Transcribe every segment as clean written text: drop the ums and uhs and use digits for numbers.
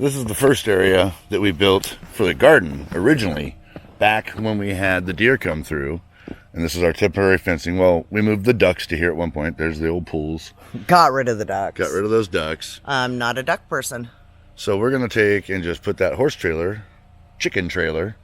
This is the first area that we built for the garden originally, back when we had the deer come through. And this is our temporary fencing. Well, we moved the ducks to here at one point. There's the old pools. Got rid of the ducks. Got rid of those ducks. I'm not a duck person. So we're going to take and just put that horse trailer, chicken trailer,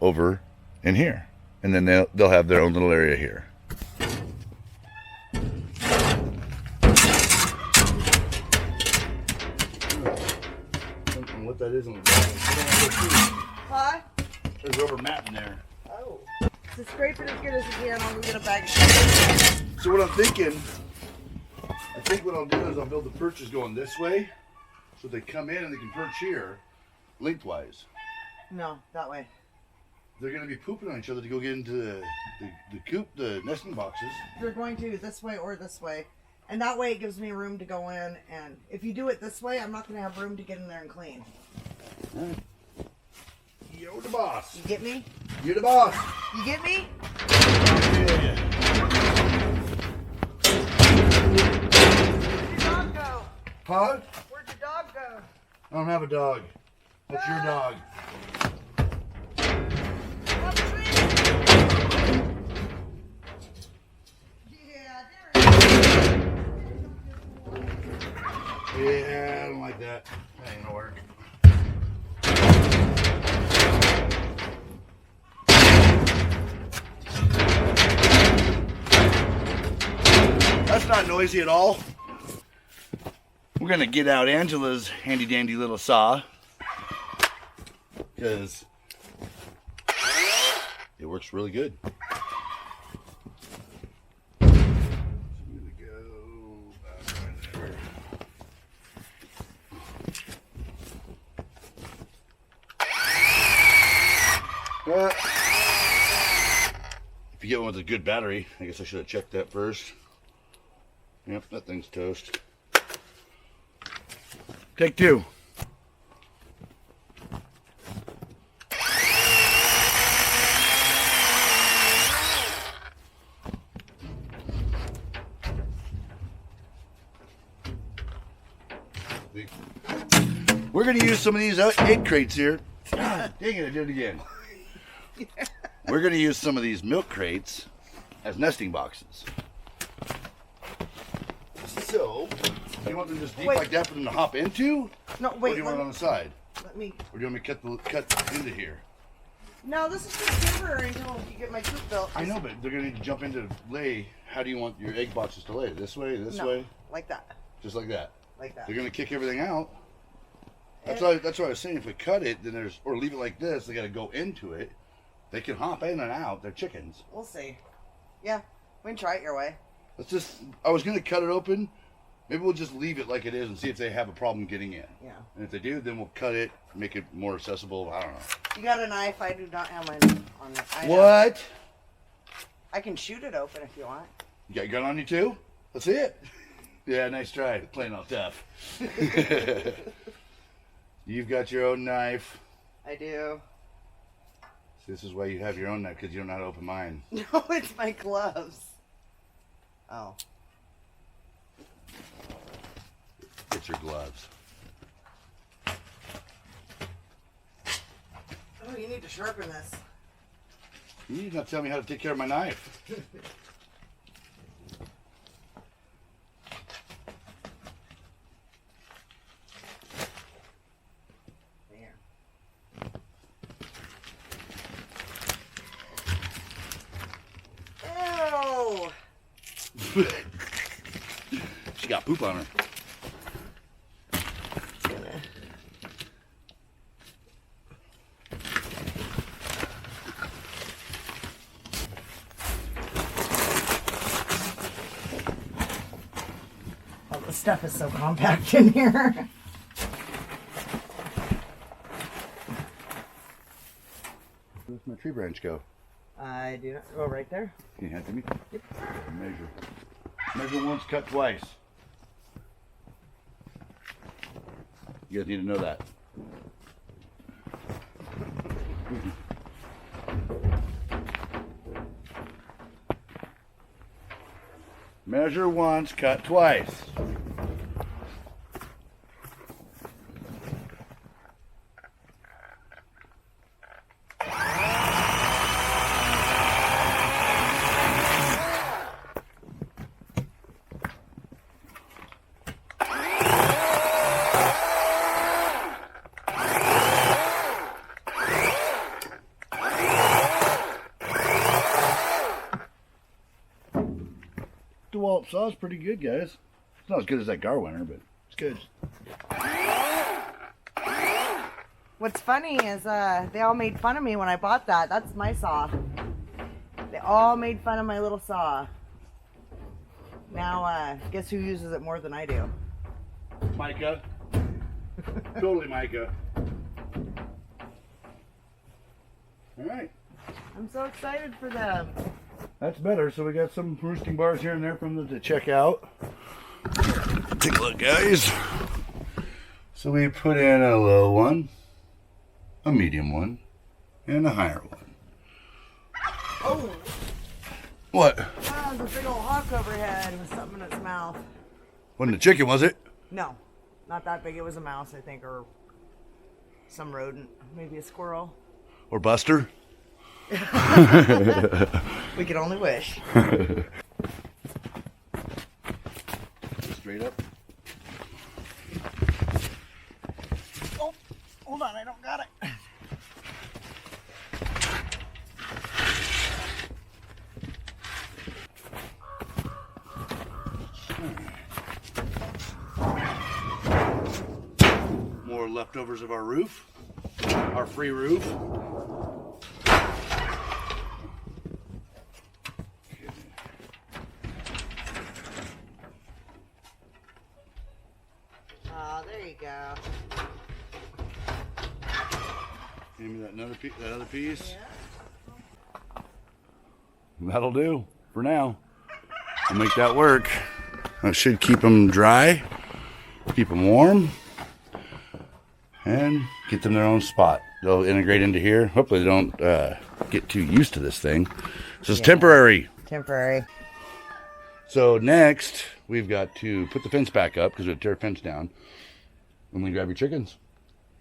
over in here. And then they'll have their own little area here. What that is on the ground. Huh? There's rubber mat in there. Oh. To scrape it as good as you can, I'll get a bag of shit. So what I'm thinking, I think what I'll do is I'll build the perches going this way, so they come in and they can perch here, lengthwise. No, that way. They're going to be pooping on each other to go get into the coop, the nesting boxes. They're going to this way or this way. And that way it gives me room to go in. And if you do it this way, I'm not going to have room to get in there and clean. Right. You're the boss. You get me? You're the boss. You get me? Yeah. Where'd your dog go? Huh? Where'd your dog go? I don't have a dog. That's your dog. Yeah, I don't like that. That ain't gonna work. That's not noisy at all. We're gonna get out Angela's handy dandy little saw, because it works really good. If you get one with a good battery, I guess I should have checked that first. Yep, that thing's toast. Take two. We're going to use some of these egg crates here. God dang it, I did it again. We're going to use some of these milk crates as nesting boxes. So, you want them just deep like that for them to hop into? No, Or wait. do you want it on the side? Let me. Or do you want me to cut into here? No, this is just temporary until you get my coop built. I know, but they're going to need to jump into lay. How do you want your egg boxes to lay? This way, this No, way? like that. Just like that? Like that. They're going to kick everything out. That's what I was saying. If we cut it, then or leave it like this, they got to go into it. They can hop in and out. They're chickens. We'll see. Yeah, we can try it your way. I was going to cut it open. Maybe we'll just leave it like it is and see if they have a problem getting in. Yeah. And if they do, then we'll cut it, make it more accessible. I don't know. You got a knife? I do not have mine on me. What? I can shoot it open if you want. You got a gun on you too? Let's see it. Yeah, nice try. Playing all tough. You've got your own knife. I do. So this is why you have your own knife, because you don't know how to open mine. No, it's my gloves. Oh. Get your gloves. Oh, you need to sharpen this. You need not tell me how to take care of my knife. She got poop on her. Oh, the stuff is so compact in here. Where's my tree branch go? I do not. Oh, right there? Can you hand it to me? Yep. Measure. Measure once, cut twice. You guys need to know that. Measure once, cut twice. saw's pretty good, guys. It's not as good as that Garwinter, but it's good. What's funny is they all made fun of me when I bought that. That's my saw. They all made fun of my little saw. Now, guess who uses it more than I do? Micah. Totally Micah. All right. I'm so excited for them. That's better. So we got some roosting bars here and there from them to check out. Take a look, guys. So we put in a low one, a medium one, and a higher one. Oh! What? Wow, there's a big old hawk overhead with something in its mouth. Wasn't a chicken, was it? No, not that big. It was a mouse, I think, or some rodent. Maybe a squirrel. Or Buster? We can only wish. Straight up. Oh, hold on, I don't got it. More leftovers of our roof, our free roof. Oh, there you go. Give me that other piece. Yeah. That'll do for now. I'll make that work. I should keep them dry, keep them warm, and get them their own spot. They'll integrate into here. Hopefully they don't get too used to this thing. This is temporary. Temporary. So next, we've got to put the fence back up because we tear the fence down. And we grab your chickens.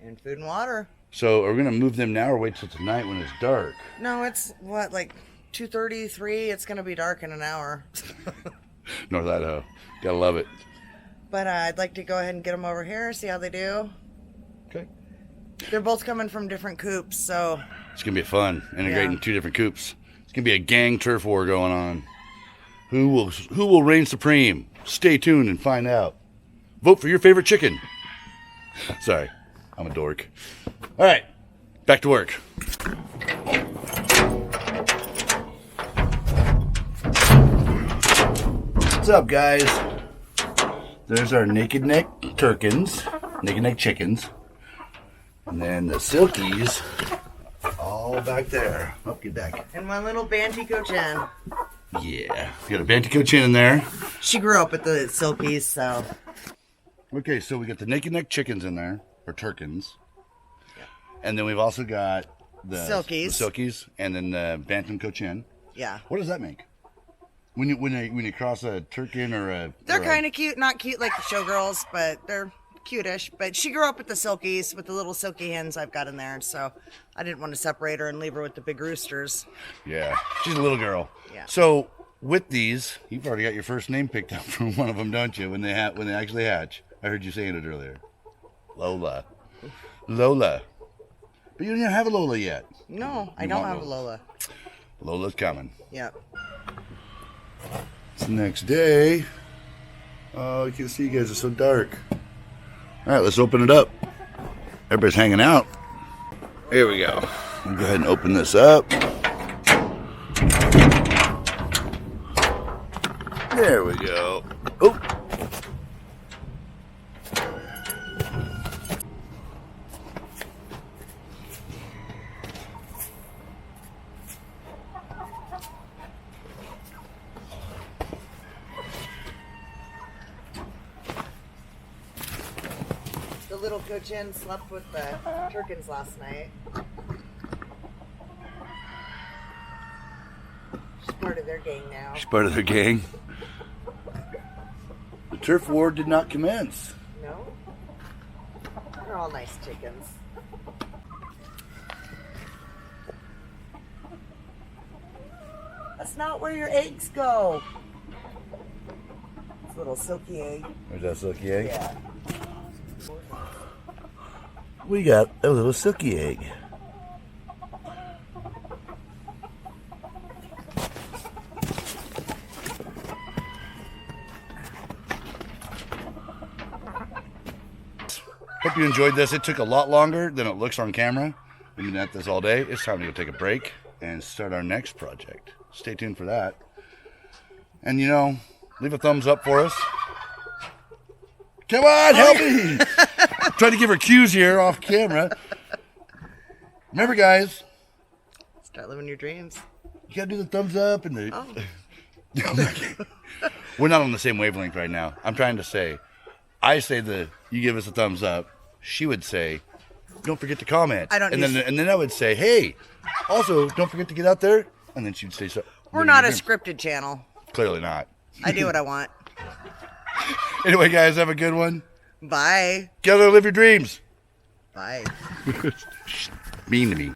And food and water. So are we going to move them now or wait till tonight when it's dark? No, it's what, like 2:33? It's going to be dark in an hour. North Idaho. Gotta love it. But I'd like to go ahead and get them over here, see how they do. Okay. They're both coming from different coops, so. It's going to be fun integrating two different coops. It's going to be a gang turf war going on. Who will reign supreme? Stay tuned and find out. Vote for your favorite chicken. Sorry, I'm a dork. All right, back to work. What's up, guys? There's our naked neck turkins, naked neck chickens. And then the silkies all back there. Oh, get back. And my little Bantico Chen. Yeah, got a Bantico chin in there. She grew up with the Silkies, so. Okay, so we got the naked neck chickens in there, or turkins. And then we've also got the Silkies. The silkies, and then the Bantam Cochin. Yeah. What does that make? When you cross a turkin or a... They're kind of cute. Not cute like the showgirls, but they're cute-ish. But she grew up with the Silkies, with the little silky hens I've got in there. So I didn't want to separate her and leave her with the big roosters. Yeah, she's a little girl. Yeah. So with these, you've already got your first name picked out from one of them, don't you? When they actually hatch. I heard you saying it earlier. Lola. Lola. But you don't even have a Lola yet. No, I don't have a Lola. Lola's coming. Yep. It's the next day. Oh, you can see you guys are so dark. All right, let's open it up. Everybody's hanging out. Here we go. I'll go ahead and open this up. There we go. Oh. The little Cochin slept with the turkins last night. She's part of their gang now. She's part of their gang. The turf war did not commence. No? They're all nice chickens. That's not where your eggs go. It's a little silky egg. There's that silky egg. Yeah. We got a little silky egg. Hope you enjoyed this. It took a lot longer than it looks on camera. We've been at this all day. It's time to go take a break and start our next project. Stay tuned for that. And, you know, leave a thumbs up for us. Come on, help me. Trying to give her cues here off camera. Remember, guys. Start living your dreams. You got to do the thumbs up and the... Oh. We're not on the same wavelength right now. I'm trying to say, I say you give us a thumbs up. She would say, don't forget to comment. And then I would say, hey, also don't forget to get out there. And then she'd say so. We're not a scripted channel. Clearly not. I do what I want. Anyway, guys, have a good one. Bye. Get out there, live your dreams. Bye. Mean to me.